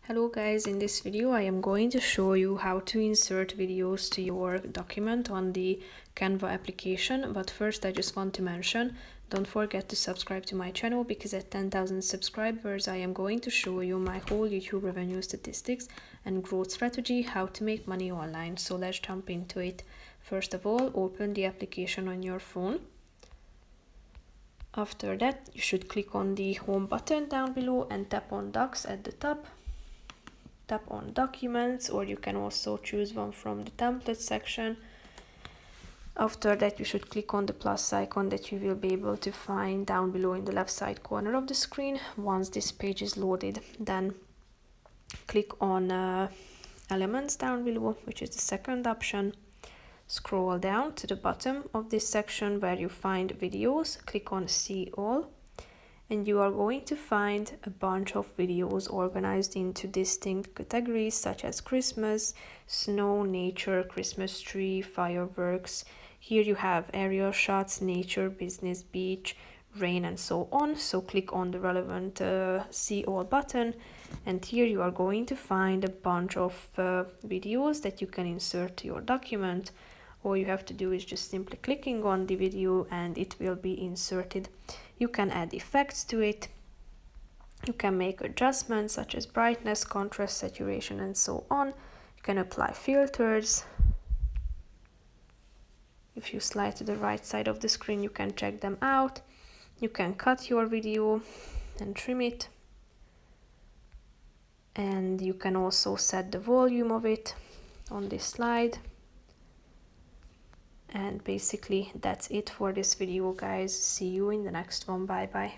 Hello guys, in this video I am going to show you how to insert videos to your document on the Canva application. But first I just want to mention, don't forget to subscribe to my channel, because at 10,000 subscribers I am going to show you my whole YouTube revenue statistics and growth strategy, how to make money online. So let's jump into it. First of all, open the application on your phone. After that, you should click on the home button down below and tap on Docs at the top. Tap on Documents, or you can also choose one from the template section. After that, you should click on the plus icon that you will be able to find down below in the left side corner of the screen. Once this page is loaded, then click on Elements down below, which is the second option. Scroll down to the bottom of this section where you find videos. Click on See All. And you are going to find a bunch of videos organized into distinct categories such as Christmas, snow, nature, Christmas tree, fireworks. Here you have aerial shots, nature, business, beach, rain, and so on. So click on the relevant See All button, and here you are going to find a bunch of videos that you can insert to your document. All you have to do is just simply clicking on the video and it will be inserted. You can add effects to it. You can make adjustments such as brightness, contrast, saturation, and so on. You can apply filters. If you slide to the right side of the screen, you can check them out. You can cut your video and trim it. And you can also set the volume of it on this slide. And basically that's it for this video, guys. See you in the next one. Bye bye.